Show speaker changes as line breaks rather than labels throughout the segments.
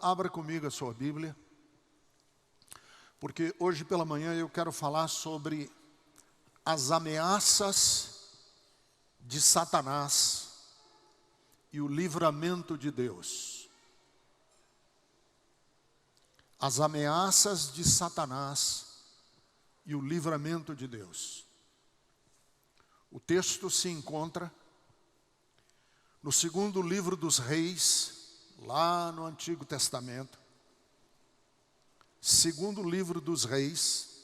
abra comigo a sua Bíblia, porque hoje pela manhã eu quero falar sobre as ameaças de Satanás e o livramento de Deus. As ameaças de Satanás e o livramento de Deus. O texto se encontra no segundo livro dos Reis, lá no Antigo Testamento. Segundo livro dos Reis,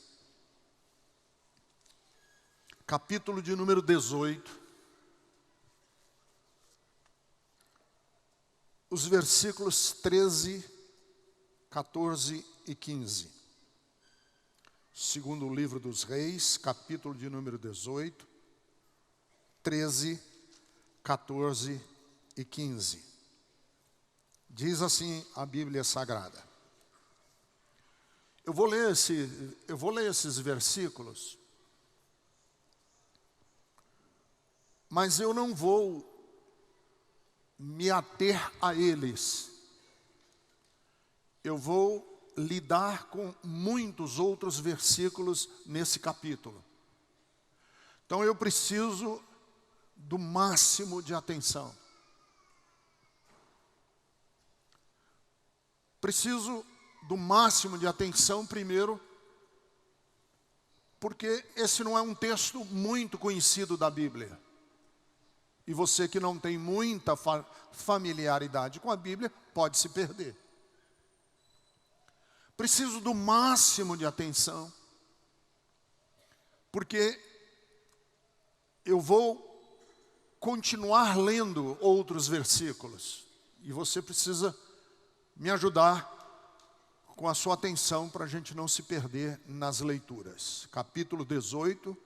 capítulo de número 18, os versículos 13, 14 e 15. Segundo livro dos Reis, capítulo de número 18, 13, 14 e 15. Diz assim a Bíblia Sagrada. Eu vou ler esses versículos, mas eu não vou me ater a eles. Eu vou lidar com muitos outros versículos nesse capítulo. Então eu preciso do máximo de atenção. Preciso do máximo de atenção primeiro, porque esse não é um texto muito conhecido da Bíblia. E você que não tem muita familiaridade com a Bíblia, pode se perder. Preciso do máximo de atenção, porque eu vou continuar lendo outros versículos. E você precisa me ajudar com a sua atenção para a gente não se perder nas leituras. Capítulo 18,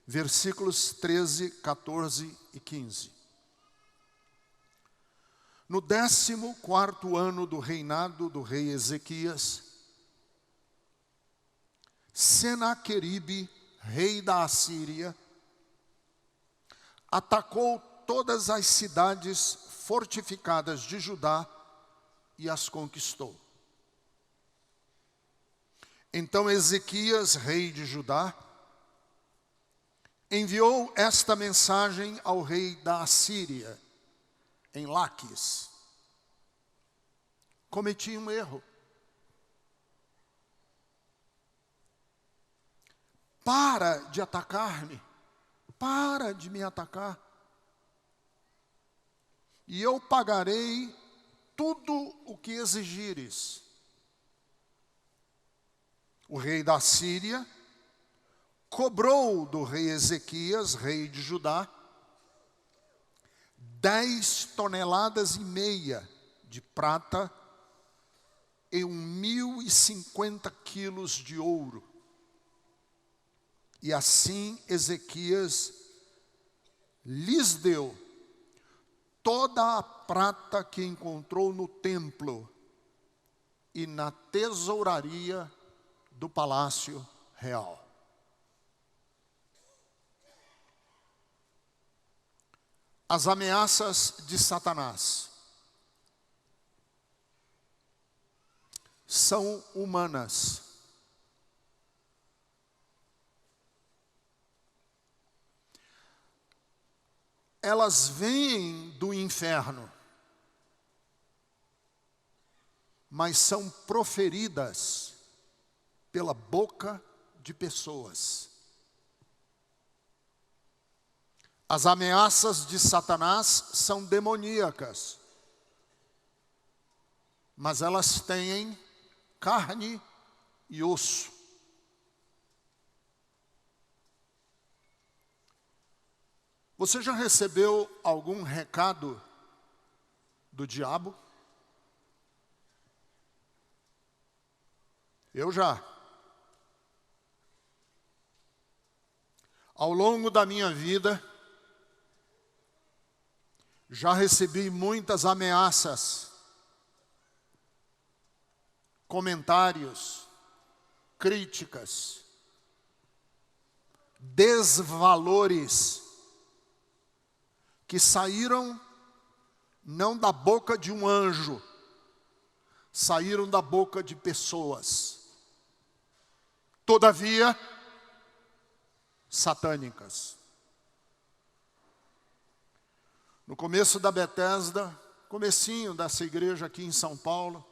versículos 13, 14 e 15. No 14º ano do reinado do rei Ezequias, Senaqueribe, rei da Assíria, atacou todas as cidades fortificadas de Judá e as conquistou. Então Ezequias, rei de Judá, enviou esta mensagem ao rei da Assíria, em Laquis: cometi um erro. Para de atacar-me, para de me atacar, e eu pagarei tudo o que exigires. O rei da Síria cobrou do rei Ezequias, rei de Judá, 10,5 toneladas de prata e 1.050 quilos de ouro. E assim Ezequias lhes deu toda a prata que encontrou no templo e na tesouraria do palácio real. As ameaças de Satanás são humanas. Elas vêm do inferno, mas são proferidas pela boca de pessoas. As ameaças de Satanás são demoníacas, mas elas têm carne e osso. Você já recebeu algum recado do diabo? Eu já. Ao longo da minha vida, já recebi muitas ameaças, comentários, críticas, desvalores que saíram não da boca de um anjo, saíram da boca de pessoas, todavia satânicas. No começo da Betesda, comecinho dessa igreja aqui em São Paulo,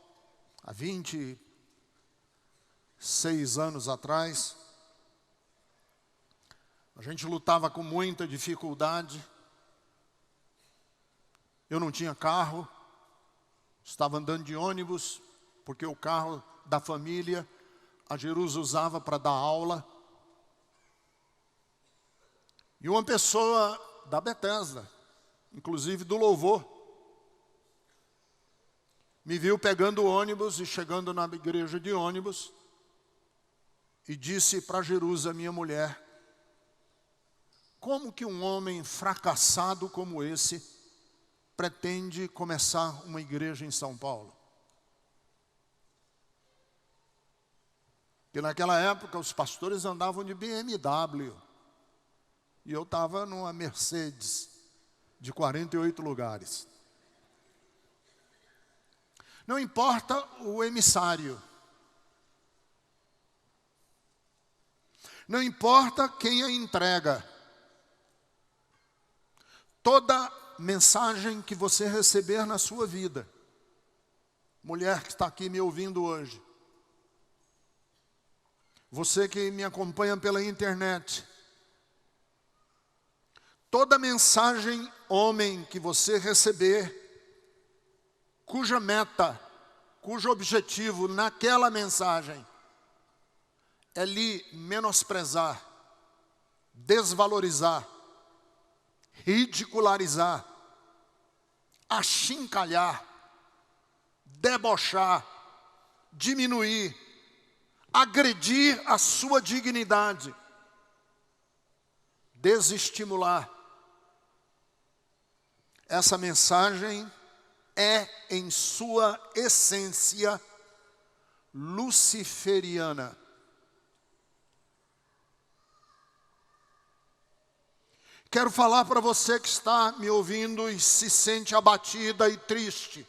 há 26 anos atrás, a gente lutava com muita dificuldade. Eu não tinha carro, estava andando de ônibus, porque o carro da família a Jerusa usava para dar aula. E uma pessoa da Betesda, inclusive do louvor, me viu pegando o ônibus e chegando na igreja de ônibus e disse para Jerusa, minha mulher, como que um homem fracassado como esse pretende começar uma igreja em São Paulo? Porque naquela época os pastores andavam de BMW e eu estava numa Mercedes de 48 lugares. Não importa o emissário, não importa quem a entrega, toda mensagem que você receber na sua vida, mulher que está aqui me ouvindo hoje, você que me acompanha pela internet, toda mensagem, homem, que você receber, cuja meta, cujo objetivo naquela mensagem é lhe menosprezar, desvalorizar, ridicularizar, achincalhar, debochar, diminuir, agredir a sua dignidade, desestimular. Essa mensagem é, em sua essência, luciferiana. Quero falar para você que está me ouvindo e se sente abatida e triste,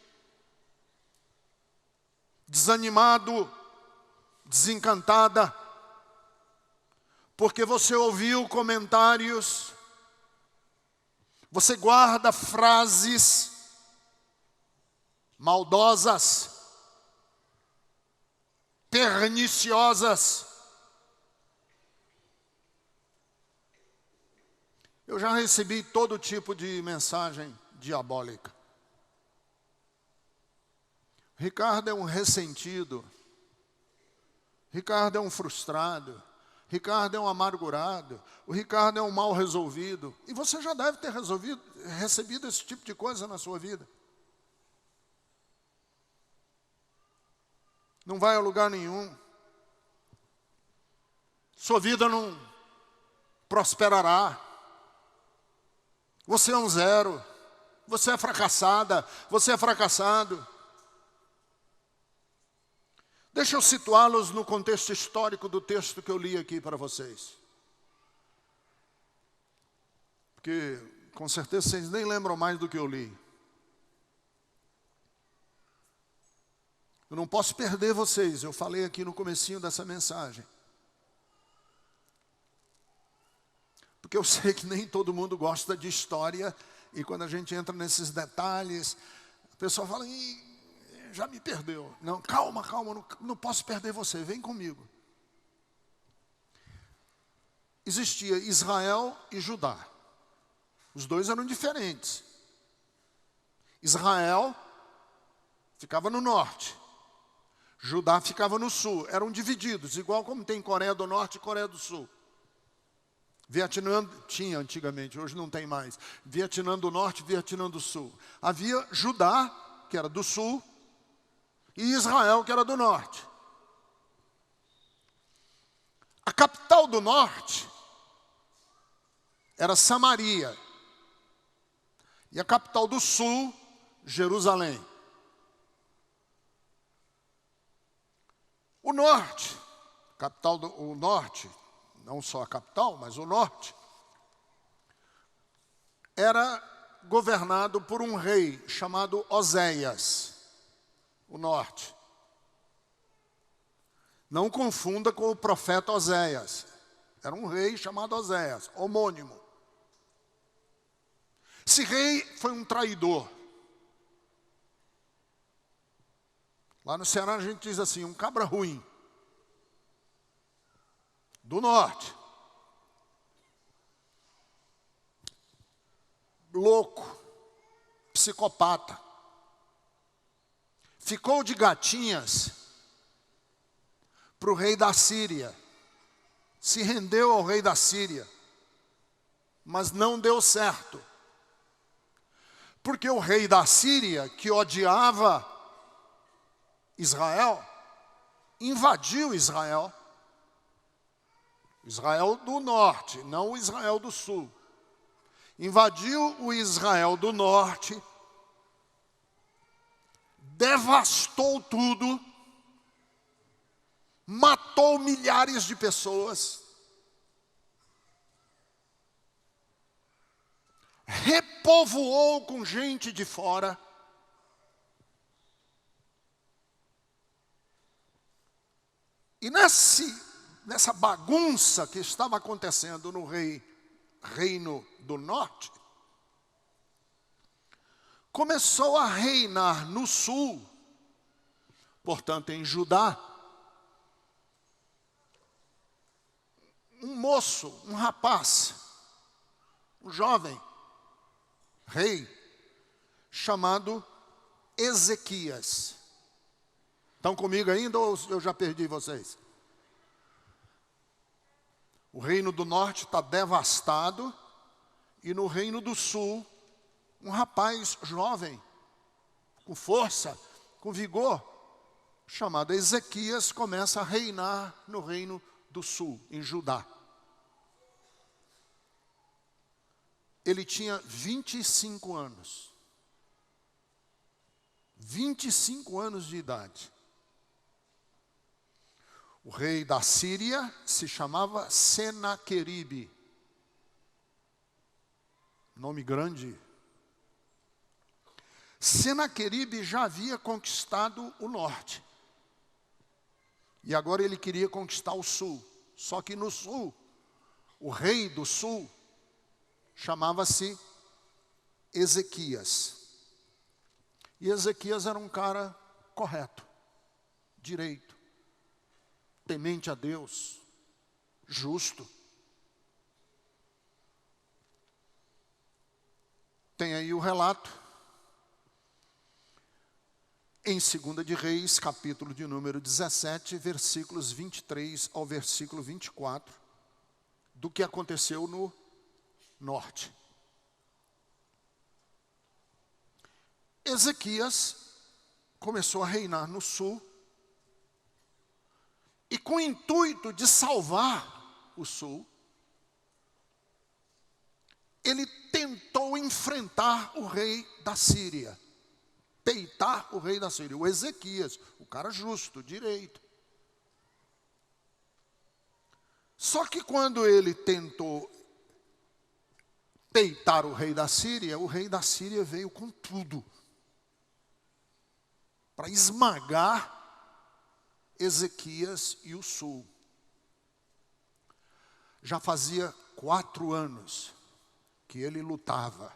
desanimado, desencantada, porque você ouviu comentários, você guarda frases maldosas, perniciosas. Eu já recebi todo tipo de mensagem diabólica. Ricardo é um ressentido. Ricardo é um frustrado. Ricardo é um amargurado. O Ricardo é um mal resolvido. E você já deve ter recebido esse tipo de coisa na sua vida. Não vai a lugar nenhum. Sua vida não prosperará. Você é um zero. Você é fracassada. Você é fracassado. Deixa eu situá-los no contexto histórico do texto que eu li aqui para vocês. Porque, com certeza, vocês nem lembram mais do que eu li. Eu não posso perder vocês, eu falei aqui no comecinho dessa mensagem. Porque eu sei que nem todo mundo gosta de história, e quando a gente entra nesses detalhes, a pessoa fala, já me perdeu. Não, calma, não posso perder você, vem comigo. Existia Israel e Judá. Os dois eram diferentes. Israel ficava no norte. Judá ficava no sul. Eram divididos, igual como tem Coreia do Norte e Coreia do Sul. Vietnã tinha antigamente, hoje não tem mais. Vietnã do Norte e Vietnã do Sul. Havia Judá, que era do sul, e Israel, que era do norte. A capital do norte era Samaria. E a capital do sul, Jerusalém. O norte, o norte, não só a capital, mas o norte, era governado por um rei chamado Oséias, o norte. Não confunda com o profeta Oséias. Era um rei chamado Oséias, homônimo. Esse rei foi um traidor. Lá no Ceará a gente diz assim, um cabra ruim. Do norte. Louco. Psicopata. Ficou de gatinhas para o rei da Síria. Se rendeu ao rei da Síria. Mas não deu certo. Porque o rei da Síria, que odiava Israel, invadiu Israel. Israel do norte, não o Israel do sul. Invadiu o Israel do norte, devastou tudo, matou milhares de pessoas, repovoou com gente de fora. E nessa bagunça que estava acontecendo no reino do norte, começou a reinar no sul, portanto em Judá, um moço, um rapaz, um jovem rei, chamado Ezequias. Estão comigo ainda ou eu já perdi vocês? O reino do norte está devastado e no reino do sul, um rapaz jovem, com força, com vigor, chamado Ezequias, começa a reinar no reino do sul, em Judá. Ele tinha 25 anos. 25 anos de idade. O rei da Síria se chamava Senaqueribe. Nome grande. Senaqueribe já havia conquistado o norte. E agora ele queria conquistar o sul. Só que no sul, o rei do sul chamava-se Ezequias. E Ezequias era um cara correto, direito, temente a Deus, justo. Tem aí o relato, em 2 de Reis, capítulo de número 17, versículos 23 ao versículo 24, do que aconteceu no norte. Ezequias começou a reinar no sul, e com o intuito de salvar o sul, ele tentou enfrentar o rei da Síria, peitar o rei da Síria, o Ezequias, o cara justo, direito. Só que quando ele tentou peitar o rei da Síria veio com tudo para esmagar Ezequias e o sul. Já fazia 4 anos que ele lutava,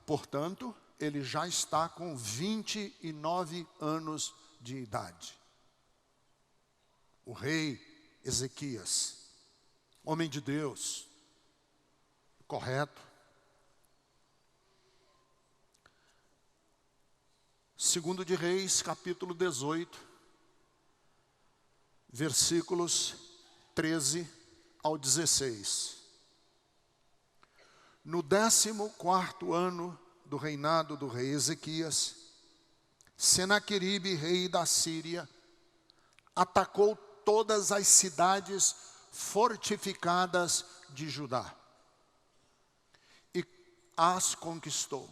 Portanto, ele já está com 29 anos de idade. O rei Ezequias, homem de Deus, correto. 2 de Reis, capítulo 18, versículos 13 ao 16. No 14º ano do reinado do rei Ezequias, Senaqueribe, rei da Síria, atacou todas as cidades fortificadas de Judá e as conquistou.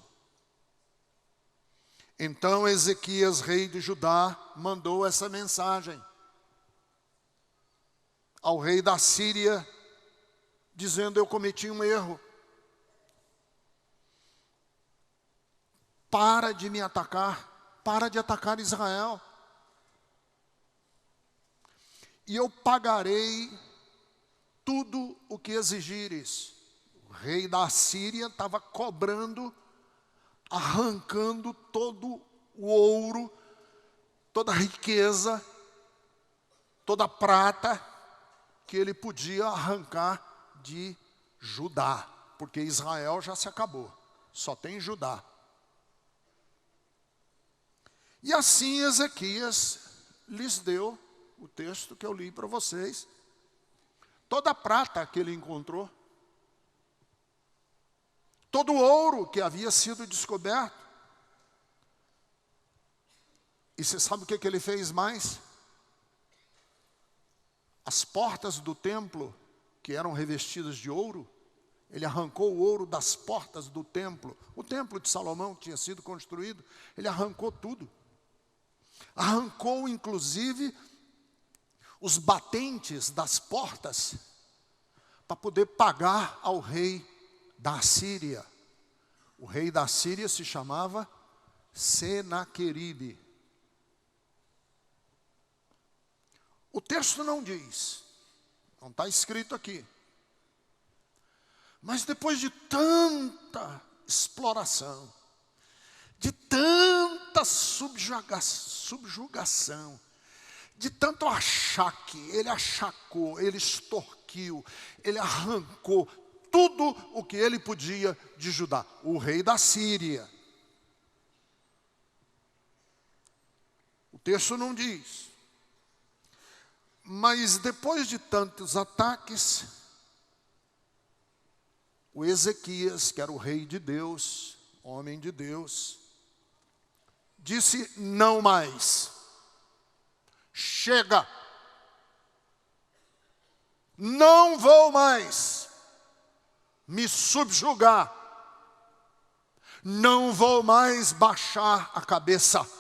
Então Ezequias, rei de Judá, mandou essa mensagem ao rei da Síria, dizendo: eu cometi um erro. Para de me atacar, para de atacar Israel. e eu pagarei tudo o que exigires. O rei da Assíria estava cobrando, arrancando todo o ouro, toda a riqueza, toda a prata que ele podia arrancar de Judá, porque Israel já se acabou, só tem Judá. E assim Ezequias lhes deu o texto que eu li para vocês, toda a prata que ele encontrou, todo o ouro que havia sido descoberto. E você sabe o que ele fez mais? As portas do templo, que eram revestidas de ouro, ele arrancou o ouro das portas do templo. O templo de Salomão tinha sido construído, ele arrancou tudo. Arrancou, inclusive, os batentes das portas, para poder pagar ao rei da Assíria. O rei da Assíria se chamava Senaqueribe. O texto não diz, não está escrito aqui. Mas depois de tanta exploração, de tanta subjugação, de tanto achaque, ele achacou, ele extorquiu, ele arrancou tudo o que ele podia de Judá. O rei da Síria. O texto não diz. Mas depois de tantos ataques, o Ezequias, que era o rei de Deus, homem de Deus, disse: não mais, chega, não vou mais me subjugar, não vou mais baixar a cabeça.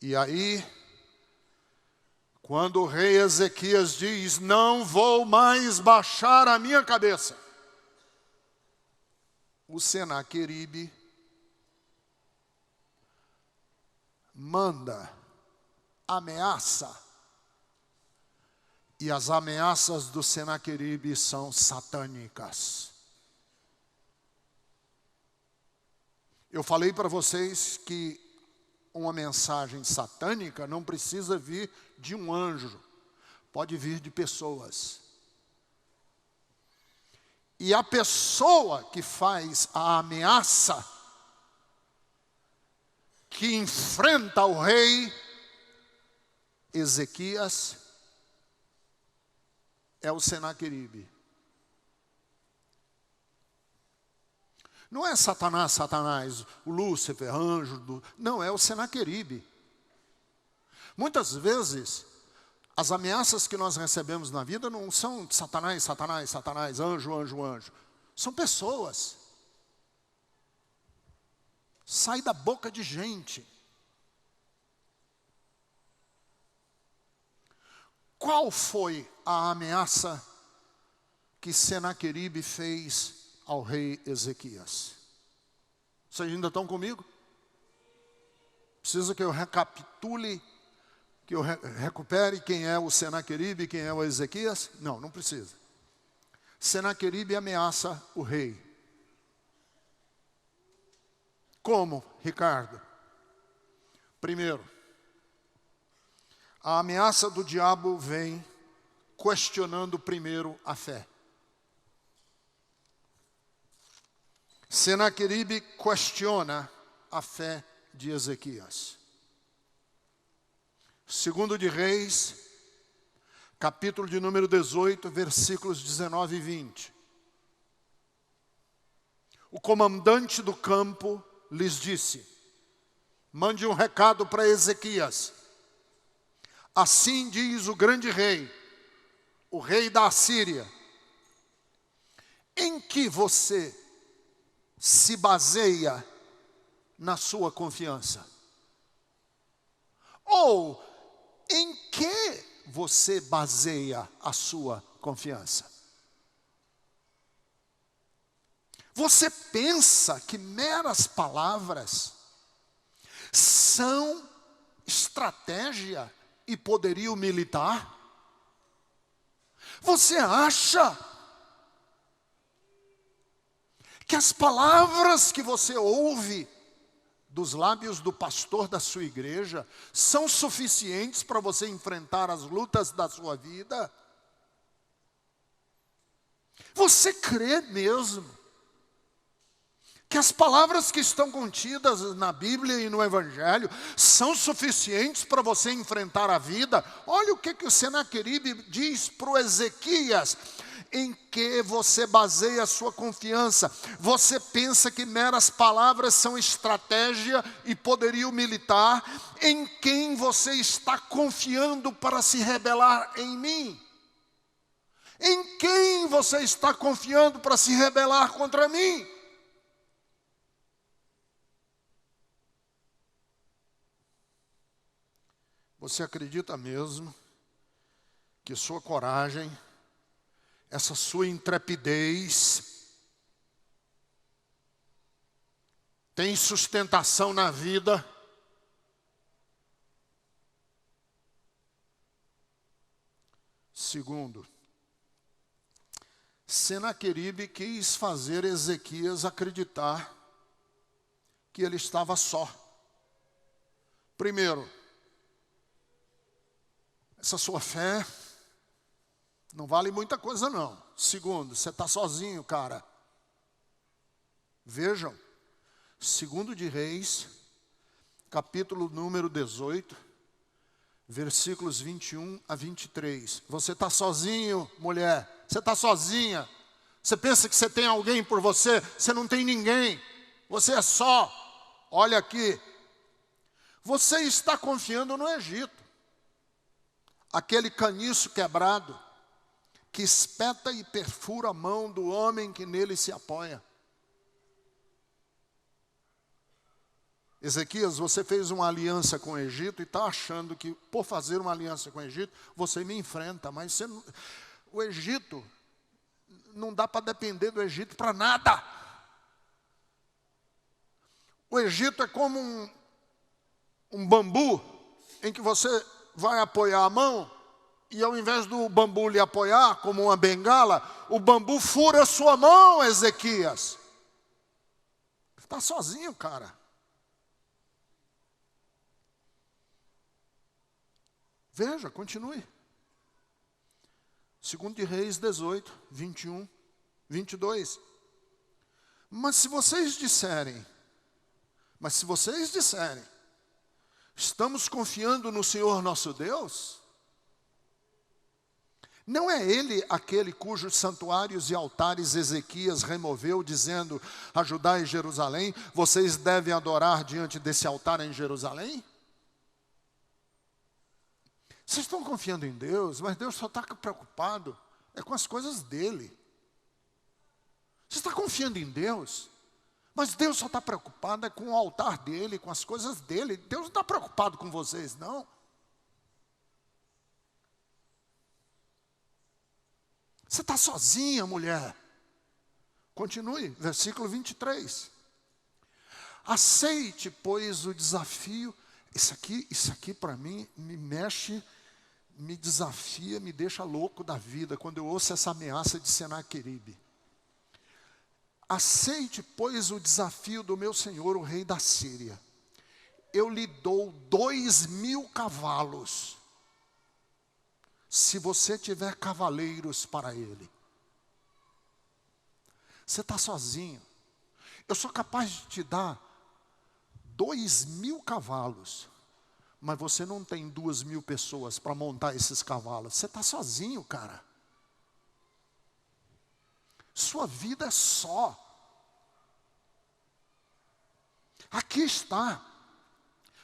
E aí, quando o rei Ezequias diz: não vou mais baixar a minha cabeça, o Senaqueribe manda, ameaça, e as ameaças do Senaqueribe são satânicas. Eu falei para vocês que uma mensagem satânica não precisa vir de um anjo, pode vir de pessoas. E a pessoa que faz a ameaça, que enfrenta o rei Ezequias, é o Senaqueribe. Não é Satanás, o Lúcifer, anjo, não, é o Senaqueribe. Muitas vezes, as ameaças que nós recebemos na vida não são Satanás, anjo. São pessoas. Sai da boca de gente. Qual foi a ameaça que Senaqueribe fez ao rei Ezequias? Vocês ainda estão comigo? Precisa que eu recapitule, que eu recupere quem é o Senaqueribe e quem é o Ezequias? Não, não precisa. Senaqueribe ameaça o rei. Como, Ricardo? Primeiro, a ameaça do diabo vem questionando primeiro a fé. Senaqueribe questiona a fé de Ezequias. Segundo de Reis, capítulo de número 18, versículos 19 e 20. O comandante do campo lhes disse: mande um recado para Ezequias. Assim diz o grande rei, o rei da Assíria: em que você se baseia na sua confiança? Ou em que você baseia a sua confiança? Você pensa que meras palavras são estratégia e poderio militar? Você acha que as palavras que você ouve dos lábios do pastor da sua igreja são suficientes para você enfrentar as lutas da sua vida? Você crê mesmo que as palavras que estão contidas na Bíblia e no Evangelho são suficientes para você enfrentar a vida? Olha o que o Senaqueribe diz para o Ezequias: em que você baseia a sua confiança? Você pensa que meras palavras são estratégia e poderio militar? Em quem você está confiando para se rebelar em mim? Em quem você está confiando para se rebelar contra mim? Você acredita mesmo que sua coragem, essa sua intrepidez, tem sustentação na vida? Segundo, Senaqueribe quis fazer Ezequias acreditar que ele estava só. Primeiro, essa sua fé não vale muita coisa não. Segundo, você está sozinho, cara. Vejam, 2 de Reis, capítulo número 18, versículos 21 a 23. Você está sozinho, mulher. Você está sozinha. Você pensa que você tem alguém por você. Você não tem ninguém. Você é só. Olha aqui. Você está confiando no Egito. Aquele caniço quebrado que espeta e perfura a mão do homem que nele se apoia. Ezequias, você fez uma aliança com o Egito e está achando que por fazer uma aliança com o Egito, você me enfrenta. Mas você não, o Egito, não dá para depender do Egito para nada. O Egito é como um bambu em que você vai apoiar a mão e ao invés do bambu lhe apoiar como uma bengala, o bambu fura a sua mão, Ezequias. Você está sozinho, cara. Veja, continue. 2 de Reis 18, 21, 22. Mas se vocês disserem, estamos confiando no Senhor nosso Deus, não é Ele aquele cujos santuários e altares Ezequias removeu, dizendo: ajudai Jerusalém, vocês devem adorar diante desse altar em Jerusalém? Vocês estão confiando em Deus, mas Deus só está preocupado com as coisas dele. Você está confiando em Deus, mas Deus só está preocupado com o altar dele, com as coisas dele. Deus não está preocupado com vocês, não. Você está sozinha, mulher. Continue, versículo 23. Aceite, pois, o desafio. Isso aqui para mim me mexe, me desafia, me deixa louco da vida quando eu ouço essa ameaça de Senaqueribe. Aceite, pois, o desafio do meu senhor, o rei da Síria. Eu lhe dou 2.000 cavalos, se você tiver cavaleiros para ele. Você está sozinho. Eu sou capaz de te dar 2.000 cavalos, mas você não tem 2.000 pessoas para montar esses cavalos. Você está sozinho, cara. Sua vida é só. Aqui está.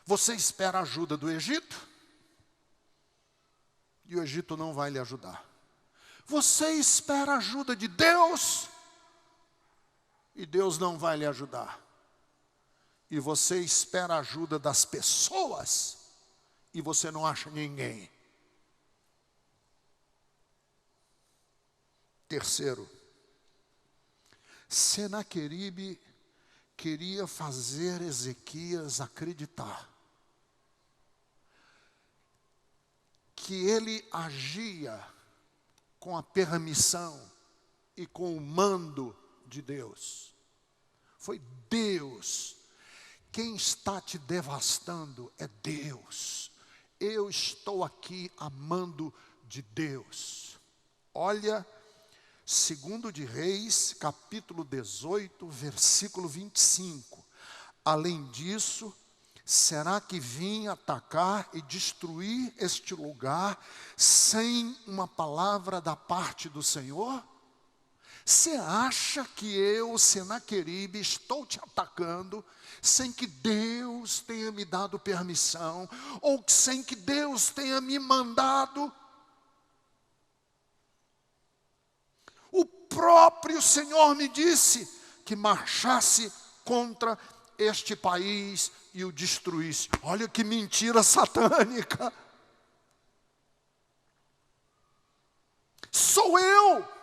Você espera a ajuda do Egito? E o Egito não vai lhe ajudar. Você espera a ajuda de Deus? E Deus não vai lhe ajudar. E você espera a ajuda das pessoas? E você não acha ninguém. Terceiro, Senaqueribe queria fazer Ezequias acreditar que ele agia com a permissão e com o mando de Deus. Foi Deus. Quem está te devastando é Deus. Eu estou aqui a mando de Deus. Olha, 2 de Reis, capítulo 18, versículo 25. Além disso, será que vim atacar e destruir este lugar sem uma palavra da parte do Senhor? Você acha que eu, Senaqueribe, estou te atacando sem que Deus tenha me dado permissão, ou sem que Deus tenha me mandado? O próprio Senhor me disse que marchasse contra este país e o destruísse. Olha que mentira satânica. Sou eu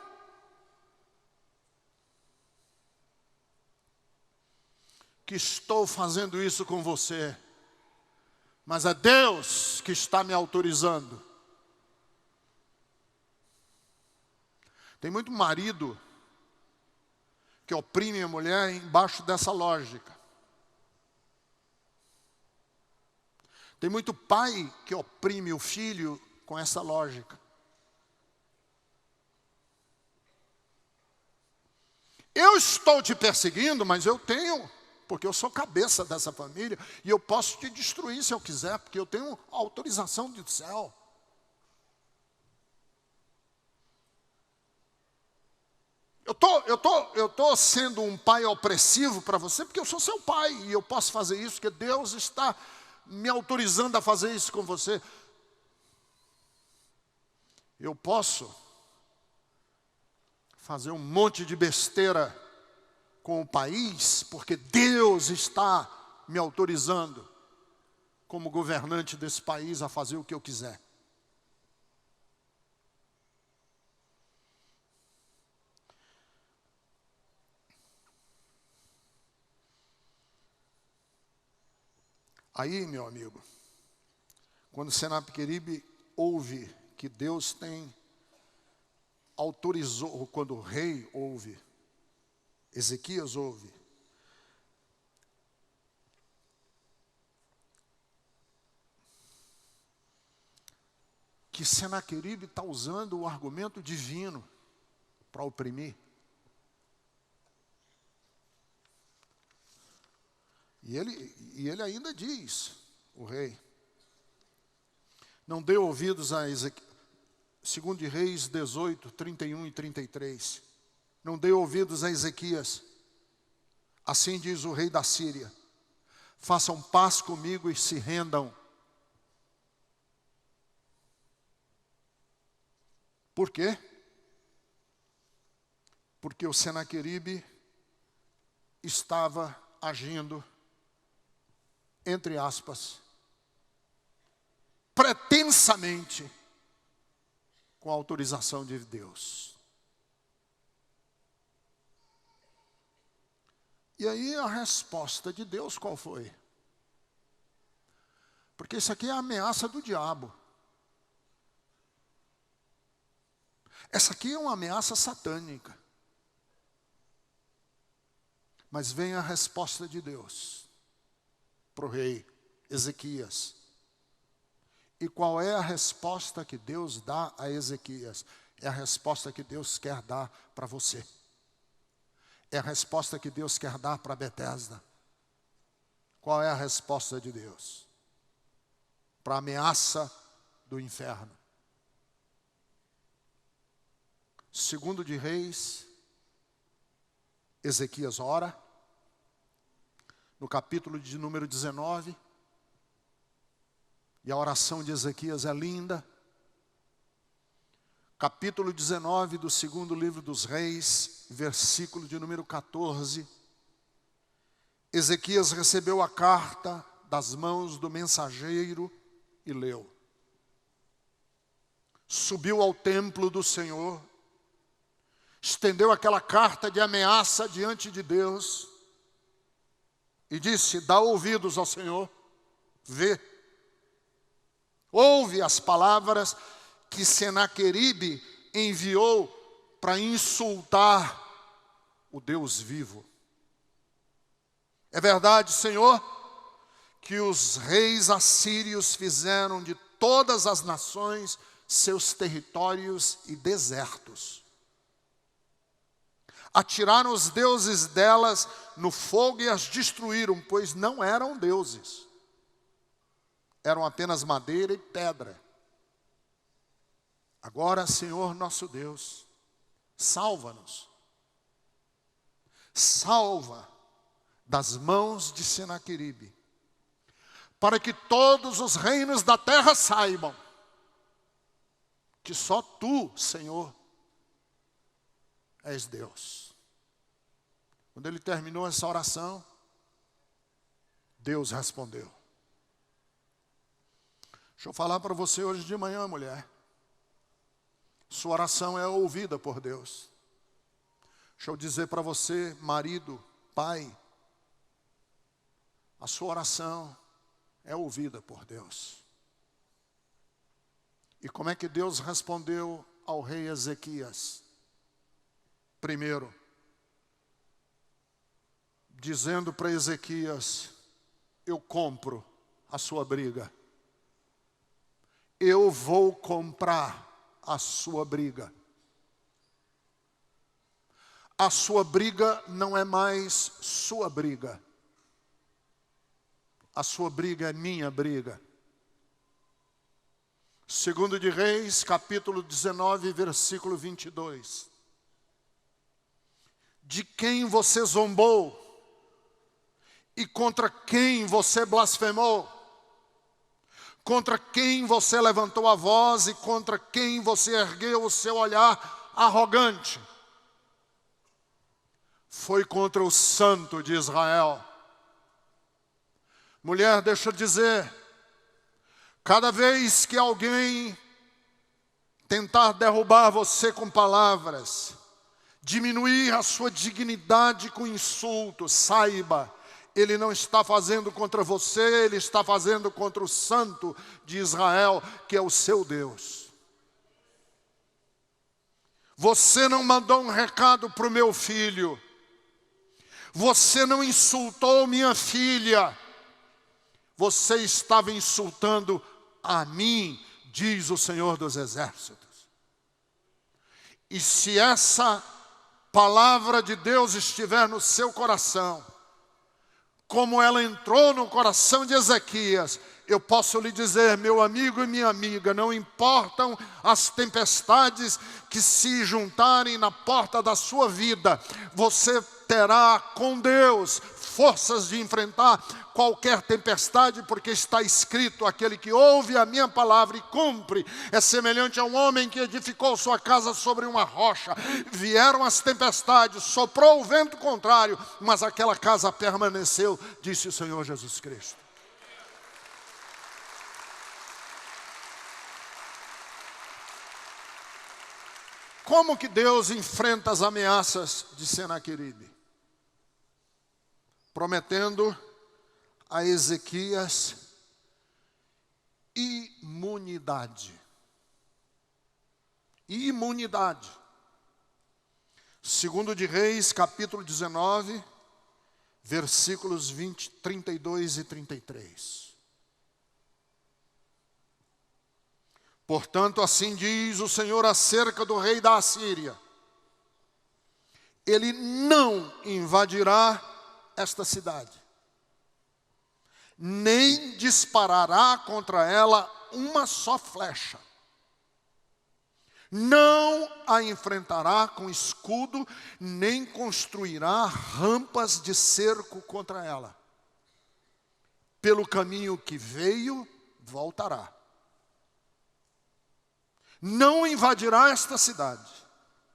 que estou fazendo isso com você, mas é Deus que está me autorizando. Tem muito marido que oprime a mulher embaixo dessa lógica. Tem muito pai que oprime o filho com essa lógica. Eu estou te perseguindo, mas eu tenho, porque eu sou cabeça dessa família, e eu posso te destruir se eu quiser, porque eu tenho autorização do céu. Eu tô sendo um pai opressivo para você, porque eu sou seu pai, e eu posso fazer isso, porque Deus está me autorizando a fazer isso com você. Eu posso fazer um monte de besteira com o país, porque Deus está me autorizando, como governante desse país, a fazer o que eu quiser. Aí, meu amigo, quando Senaqueribe ouve que Deus autorizou, quando o rei ouve, Ezequias ouve, que Senaqueribe está usando o argumento divino para oprimir. E ele ainda diz, o rei, não dê ouvidos a Ezequias, 2 de Reis 18, 31 e 33. Não dê ouvidos a Ezequias. Assim diz o rei da Síria. Façam paz comigo e se rendam. Por quê? Porque o Senaqueribe estava agindo, entre aspas, pretensamente, com a autorização de Deus. E aí a resposta de Deus qual foi? Porque isso aqui é a ameaça do diabo. Essa aqui é uma ameaça satânica. Mas vem a resposta de Deus para o rei Ezequias. E qual é a resposta que Deus dá a Ezequias? É a resposta que Deus quer dar para você. É a resposta que Deus quer dar para Betesda. Qual é a resposta de Deus? Para a ameaça do inferno. 2 de Reis, Ezequias ora, no capítulo de número 19, e a oração de Ezequias é linda. Capítulo 19 do 2º livro dos Reis, versículo de número 14. Ezequias recebeu a carta das mãos do mensageiro e leu. Subiu ao templo do Senhor, estendeu aquela carta de ameaça diante de Deus e disse: dá ouvidos ao Senhor, vê. Ouve as palavras que Senaqueribe enviou para insultar o Deus vivo. É verdade, Senhor, que os reis assírios fizeram de todas as nações seus territórios e desertos. Atiraram os deuses delas no fogo e as destruíram, pois não eram deuses. Eram apenas madeira e pedra. Agora, Senhor nosso Deus, salva-nos. Salva das mãos de Senaqueribe, para que todos os reinos da terra saibam que só Tu, Senhor, és Deus. Quando ele terminou essa oração, Deus respondeu. Deixa eu falar para você hoje de manhã, mulher. Sua oração é ouvida por Deus. Deixa eu dizer para você, marido, pai, a sua oração é ouvida por Deus. E como é que Deus respondeu ao rei Ezequias? Primeiro, dizendo para Ezequias: eu compro a sua briga. Eu vou comprar a sua briga. A sua briga não é mais sua briga. A sua briga é minha briga. Segundo de Reis, capítulo 19, versículo 22. De quem você zombou e contra quem você blasfemou, contra quem você levantou a voz e contra quem você ergueu o seu olhar arrogante, foi contra o Santo de Israel. Mulher, deixa eu dizer, cada vez que alguém tentar derrubar você com palavras, diminuir a sua dignidade com insulto, saiba, ele não está fazendo contra você, ele está fazendo contra o Santo de Israel, que é o seu Deus. Você não mandou um recado para o meu filho, você não insultou minha filha, você estava insultando a mim, diz o Senhor dos Exércitos. E se essa palavra de Deus estiver no seu coração, como ela entrou no coração de Ezequias, eu posso lhe dizer, meu amigo e minha amiga, não importam as tempestades que se juntarem na porta da sua vida, você terá com Deus forças de enfrentar qualquer tempestade, porque está escrito, aquele que ouve a minha palavra e cumpre, é semelhante a um homem que edificou sua casa sobre uma rocha. Vieram as tempestades, soprou o vento contrário, mas aquela casa permaneceu, disse o Senhor Jesus Cristo. Como que Deus enfrenta as ameaças de Senaqueribe? Prometendo a Ezequias imunidade. Imunidade. Segundo de Reis, capítulo 19, versículos 32 e 33. Portanto, assim diz o Senhor acerca do rei da Assíria: ele não invadirá esta cidade, nem disparará contra ela uma só flecha. Não a enfrentará com escudo, nem construirá rampas de cerco contra ela. Pelo caminho que veio, voltará. Não invadirá esta cidade,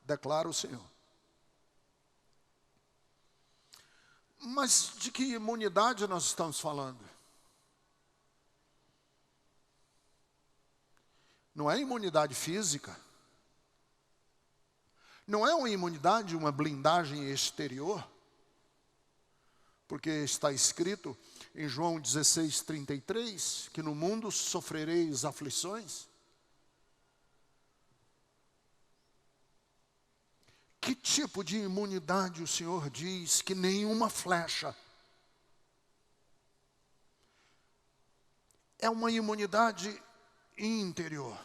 declara o Senhor. Mas de que imunidade nós estamos falando? Não é imunidade física. Não é uma imunidade, uma blindagem exterior. Porque está escrito em João 16:33, que no mundo sofrereis aflições. Que tipo de imunidade o Senhor diz que nenhuma flecha? É uma imunidade interior.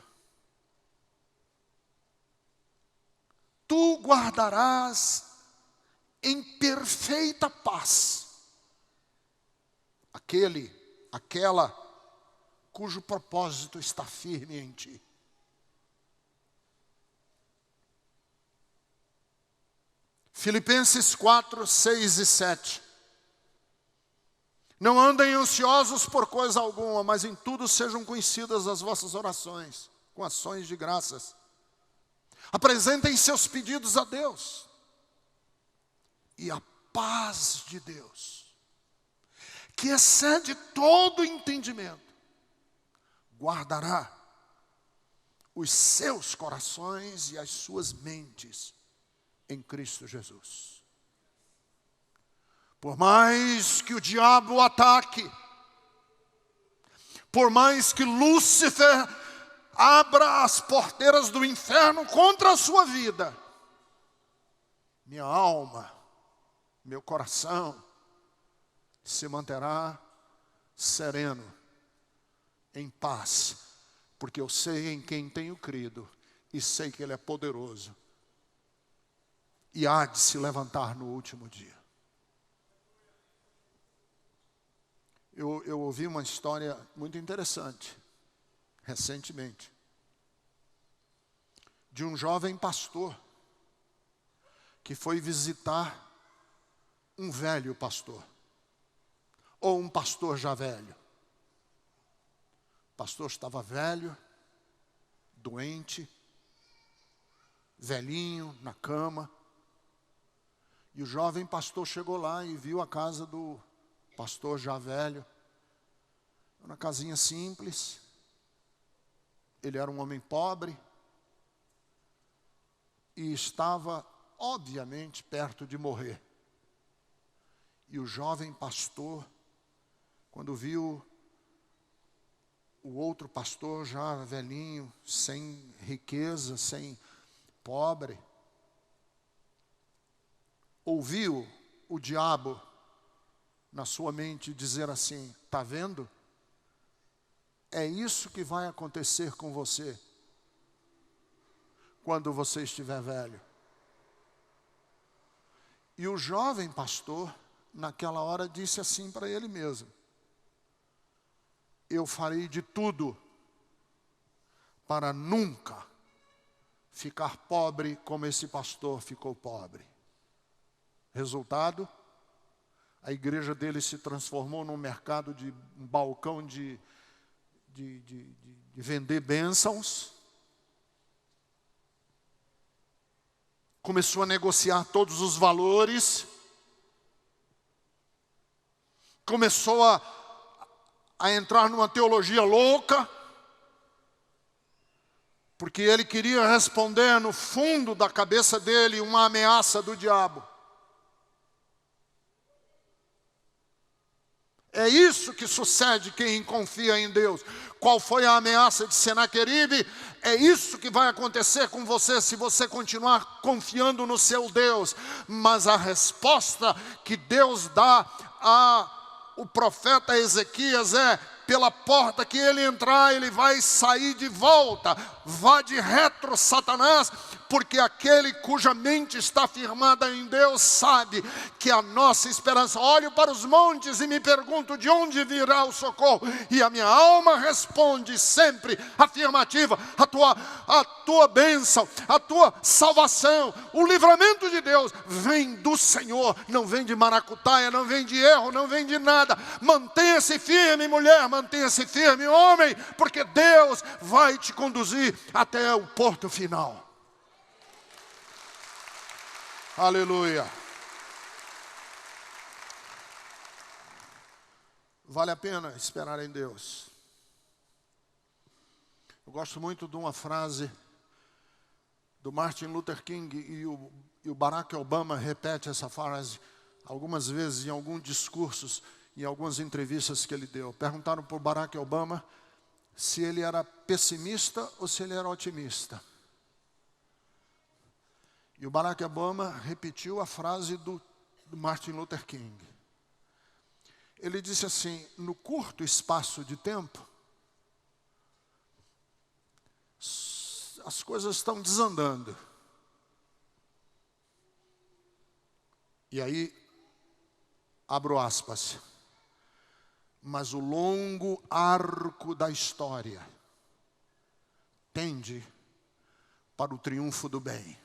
Tu guardarás em perfeita paz aquela cujo propósito está firme em ti. Filipenses 4, 6 e 7. Não andem ansiosos por coisa alguma, mas em tudo sejam conhecidas as vossas orações, com ações de graças. Apresentem seus pedidos a Deus. E a paz de Deus, que excede todo entendimento, guardará os seus corações e as suas mentes em Cristo Jesus. Por mais que o diabo ataque, por mais que Lúcifer abra as porteiras do inferno contra a sua vida, minha alma, meu coração se manterá sereno, em paz, porque eu sei em quem tenho crido e sei que Ele é poderoso e há de se levantar no último dia. Eu ouvi uma história muito interessante, recentemente, de um jovem pastor que foi visitar um velho pastor, ou um pastor já velho. O pastor estava velho, doente, velhinho, na cama. E o jovem pastor chegou lá e viu a casa do pastor já velho. Uma casinha simples. Ele era um homem pobre. E estava, obviamente, perto de morrer. E o jovem pastor, quando viu o outro pastor já velhinho, sem riqueza, sem pobre, ouviu o diabo na sua mente dizer assim: está vendo? É isso que vai acontecer com você quando você estiver velho. E o jovem pastor, naquela hora, disse assim para ele mesmo: eu farei de tudo para nunca ficar pobre como esse pastor ficou pobre. Resultado, a igreja dele se transformou num mercado de um balcão de vender bênçãos. Começou a negociar todos os valores. Começou a entrar numa teologia louca, porque ele queria responder no fundo da cabeça dele uma ameaça do diabo. É isso que sucede quem confia em Deus. Qual foi a ameaça de Senaqueribe? É isso que vai acontecer com você se você continuar confiando no seu Deus. Mas a resposta que Deus dá ao profeta Ezequias é: pela porta que ele entrar, ele vai sair de volta. Vá de retro, Satanás, porque aquele cuja mente está firmada em Deus sabe que a nossa esperança... Olho para os montes e me pergunto: de onde virá o socorro? E a minha alma responde sempre afirmativa: a tua bênção, a tua salvação, o livramento de Deus vem do Senhor. Não vem de maracutaia, não vem de erro, não vem de nada. Mantenha-se firme, mulher, mantenha-se firme, homem, porque Deus vai te conduzir até o porto final. Aleluia. Vale a pena esperar em Deus. Eu gosto muito de uma frase do Martin Luther King, e o Barack Obama repete essa frase algumas vezes em alguns discursos, em algumas entrevistas que ele deu. Perguntaram para o Barack Obama se ele era pessimista ou se ele era otimista. E o Barack Obama repetiu a frase do Martin Luther King. Ele disse assim: no curto espaço de tempo, as coisas estão desandando. E aí, abro aspas, mas o longo arco da história tende para o triunfo do bem.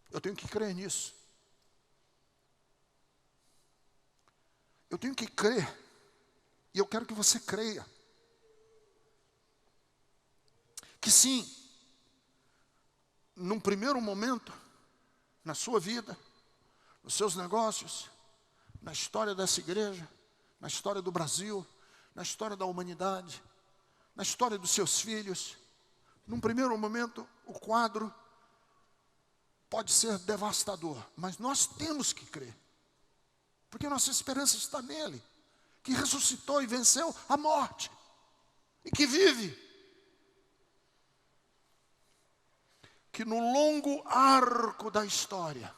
Eu tenho que crer nisso. Eu tenho que crer. E eu quero que você creia. Que sim, num primeiro momento, na sua vida, nos seus negócios, na história dessa igreja, na história do Brasil, na história da humanidade, na história dos seus filhos, num primeiro momento, o quadro pode ser devastador, mas nós temos que crer, porque nossa esperança está nele, que ressuscitou e venceu a morte, e que vive. Que no longo arco da história,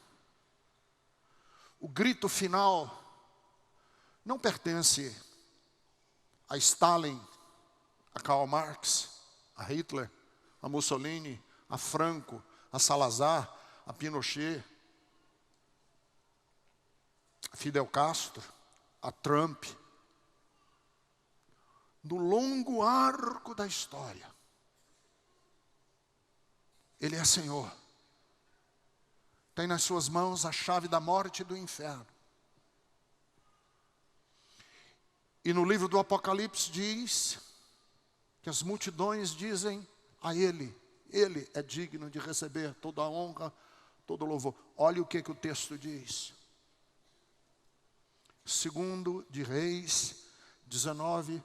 o grito final não pertence a Stalin, a Karl Marx, a Hitler, a Mussolini, a Franco, a Salazar, a Pinochet, a Fidel Castro, a Trump. No longo arco da história, Ele é Senhor. Tem nas suas mãos a chave da morte e do inferno. E no livro do Apocalipse diz que as multidões dizem a Ele é digno de receber toda a honra, todo o louvor. Olha o que o texto diz. 2 de Reis 19,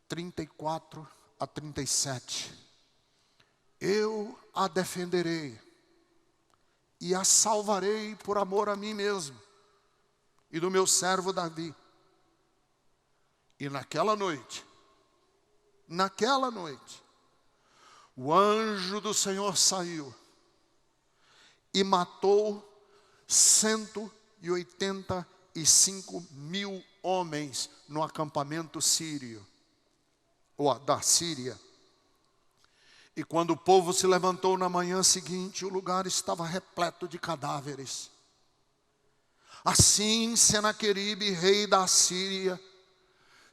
34 a 37. Eu a defenderei e a salvarei por amor a mim mesmo e do meu servo Davi. E naquela noite, o anjo do Senhor saiu e matou 185.000 homens no acampamento sírio, ou da Síria. E quando o povo se levantou na manhã seguinte, o lugar estava repleto de cadáveres. Assim, Senaqueribe, rei da Síria,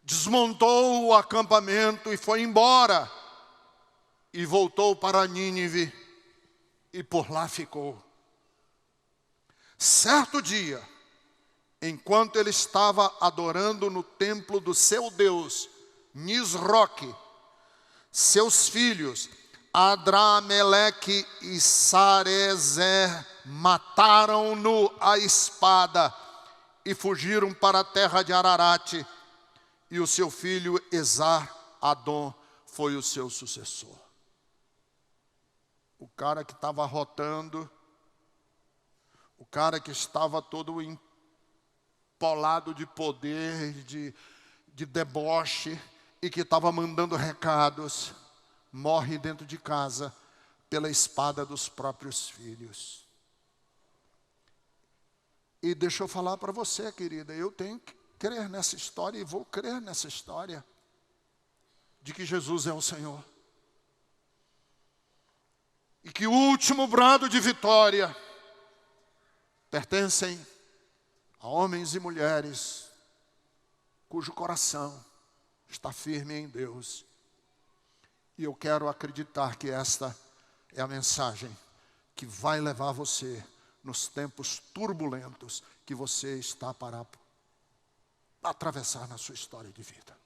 desmontou o acampamento e foi embora. E voltou para Nínive e por lá ficou. Certo dia, enquanto ele estava adorando no templo do seu Deus, Nisroque, seus filhos, Adrameleque e Sarezer, mataram-no à espada e fugiram para a terra de Ararate. E o seu filho Esar-Adom foi o seu sucessor. O cara que estava rotando, o cara que estava todo empolado de poder, de deboche, e que estava mandando recados, morre dentro de casa pela espada dos próprios filhos. E deixa eu falar para você, querida, eu tenho que crer nessa história e vou crer nessa história de que Jesus é o Senhor. E que o último brado de vitória pertencem a homens e mulheres cujo coração está firme em Deus. E eu quero acreditar que esta é a mensagem que vai levar você nos tempos turbulentos que você está para atravessar na sua história de vida.